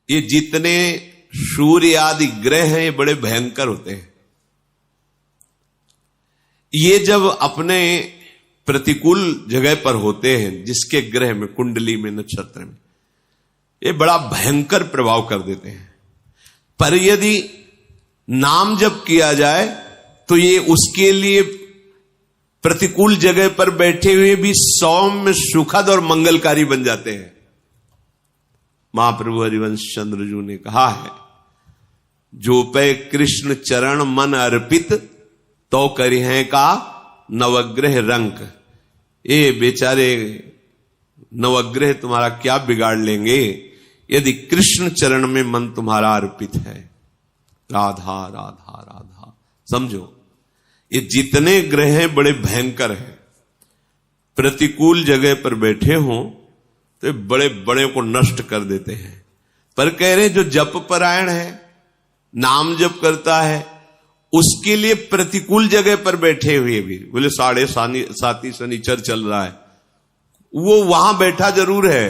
ये जितने सूर्य आदि ग्रह हैं ये बड़े भयंकर होते हैं। ये जब अपने प्रतिकूल जगह पर होते हैं, जिसके ग्रह में, कुंडली में, नक्षत्र में, ये बड़ा भयंकर प्रभाव कर देते हैं। पर यदि नाम जप किया जाए तो ये उसके लिए प्रतिकूल जगह पर बैठे हुए भी सौम्य, सुखद और मंगलकारी बन जाते हैं। महाप्रभु हरिवंश चंद्र जी ने कहा है, जो पे कृष्ण चरण मन अर्पित तो करिहें का नवग्रह रंक। ये बेचारे नवग्रह तुम्हारा क्या बिगाड़ लेंगे यदि कृष्ण चरण में मन तुम्हारा अर्पित है। राधा राधा राधा। समझो, ये जितने ग्रह हैं बड़े भयंकर हैं। प्रतिकूल जगह पर बैठे हों तो बड़े बड़े को नष्ट कर देते हैं। पर कह रहे जो जप परायण है, नाम जप करता है, उसके लिए प्रतिकूल जगह पर बैठे हुए भी, बोले 7.5 शनिचर चल रहा है, वो वहां बैठा जरूर है,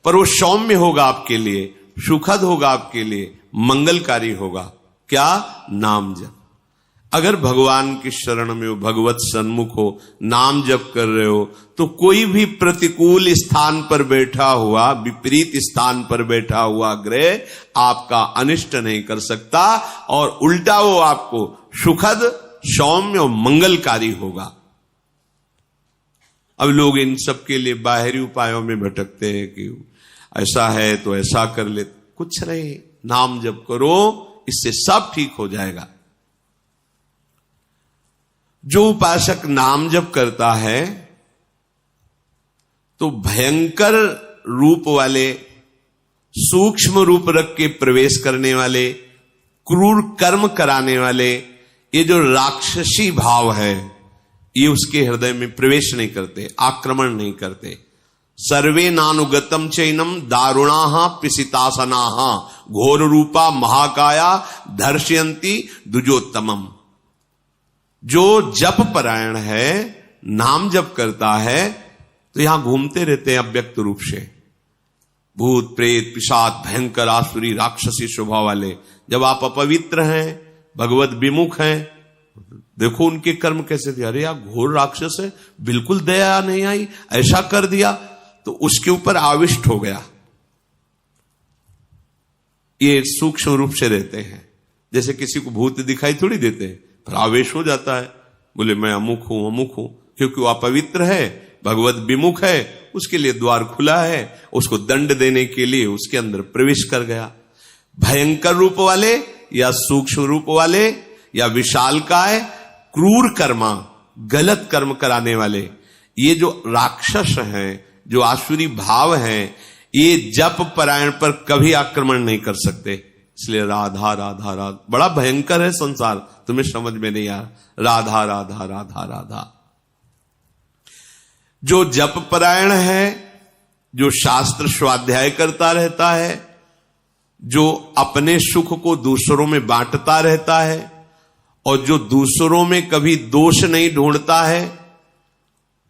पर वो सौम्य होगा आपके लिए, सुखद होगा आपके लिए, मंगलकारी होगा। क्या? नाम जप। अगर भगवान की शरण में हो, भगवत सन्मुख हो, नाम जप कर रहे हो, तो कोई भी प्रतिकूल स्थान पर बैठा हुआ, विपरीत स्थान पर बैठा हुआ ग्रह आपका अनिष्ट नहीं कर सकता, और उल्टा वो आपको सुखद, सौम्य और मंगलकारी होगा। अब लोग इन सब के लिए बाहरी उपायों में भटकते हैं कि ऐसा है तो ऐसा कर ले। कुछ नहीं, नाम जप करो, इससे सब ठीक हो जाएगा। जो उपासक नाम जप करता है तो भयंकर रूप वाले, सूक्ष्म रूप रख के प्रवेश करने वाले, क्रूर कर्म कराने वाले, ये जो राक्षसी भाव है, ये उसके हृदय में प्रवेश नहीं करते, आक्रमण नहीं करते। सर्वे नानुगतम चैनम दारुणाहा पिसितासनाहा घोर रूपा महाकाया दर्शयंती दुजोत्तमम। जो जप परायण है, नाम जप करता है, तो यहां घूमते रहते हैं अव्यक्त रूप से भूत प्रेत पिशाच, भयंकर आसुरी राक्षसी स्वभाव वाले। जब आप अपवित्र हैं, भगवत विमुख हैं, देखो उनके कर्म कैसे थे। अरे यार, घोर राक्षस है, बिल्कुल दया नहीं आई, ऐसा कर दिया, तो उसके ऊपर आविष्ट हो गया। ये सूक्ष्म रूप से रहते हैं। जैसे किसी को भूत दिखाई थोड़ी देते हैं, पर आवेश हो जाता है, बोले मैं अमुक हूं, क्योंकि वो अपवित्र है, भगवत विमुख है, उसके लिए द्वार खुला है, उसको दंड देने के लिए उसके अंदर प्रवेश कर गया। भयंकर रूप वाले या सूक्ष्म रूप वाले या विशालकाय, क्रूर कर्मा, गलत कर्म कराने वाले, ये जो राक्षस हैं, जो आसुरी भाव हैं, ये जप परायण पर कभी आक्रमण नहीं कर सकते। इसलिए राधा राधा राधा, बड़ा भयंकर है संसार, तुम्हें समझ में नहीं आ रहा। राधा राधा राधा राधा। जो जप परायण है, जो शास्त्र स्वाध्याय करता रहता है, जो अपने सुख को दूसरों में बांटता रहता है, और जो दूसरों में कभी दोष नहीं ढूंढता है,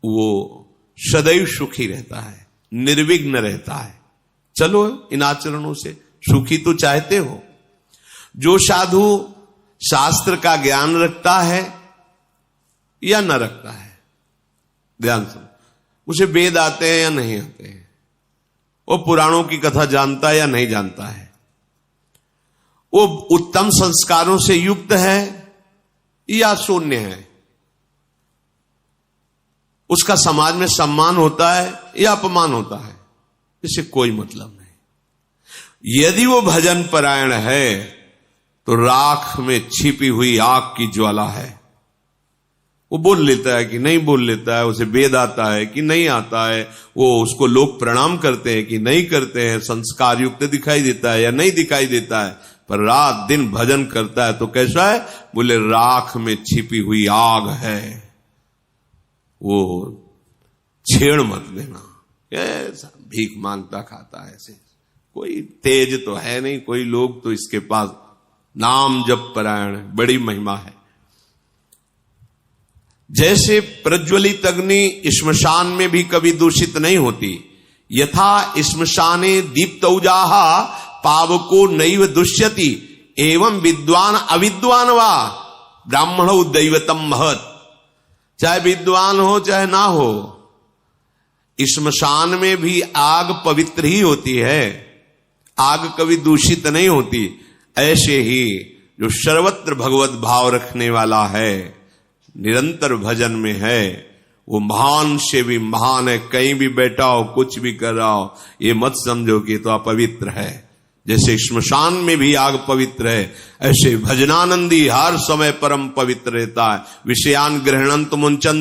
वो सदैव सुखी रहता है, निर्विघ्न रहता है। चलो इन आचरणों से सुखी तो चाहते हो। जो साधु शास्त्र का ज्ञान रखता है या न रखता है, ध्यान सुनो, उसे वेद आते हैं या नहीं आते हैं, वो पुराणों की कथा जानता है या नहीं जानता है, वो उत्तम संस्कारों से युक्त है या शून्य है, उसका समाज में सम्मान होता है या अपमान होता है, इससे कोई मतलब नहीं। यदि वो भजन परायण है तो राख में छिपी हुई आग की ज्वाला है। वो बोल लेता है कि नहीं बोल लेता है, उसे वेद आता है कि नहीं आता है, वो उसको लोग प्रणाम करते हैं कि नहीं करते हैं, संस्कार युक्त दिखाई देता है या नहीं दिखाई देता है, पर रात दिन भजन करता है तो कैसा है? बोले राख में छिपी हुई आग है, वो छेड़ मत देना। ऐसा भीख मांगता खाता है, ऐसे कोई तेज तो है नहीं, कोई लोग तो इसके पास नाम जप परायण है, बड़ी महिमा है। जैसे प्रज्वलित अग्नि श्मशान में भी कभी दूषित नहीं होती, यथा श्मशाने दीप्तौजाहा पावको नैव दुष्यति एवं विद्वान अविद्वान वा ब्राह्मणो दैवतम महत। चाहे विद्वान हो चाहे ना हो, श्मशान में भी आग पवित्र ही होती है, आग कभी दूषित नहीं होती। ऐसे ही जो सर्वत्र भगवत भाव रखने वाला है, निरंतर भजन में है, वो महान से भी महान है। कहीं भी बैठा हो, कुछ भी कर रहा हो, ये मत समझो कि तो अपवित्र है। जैसे श्मशान में भी आग पवित्र है, ऐसे भजनानंदी हर समय परम पवित्र रहता है। विषयान ग्रहणंत मुंचन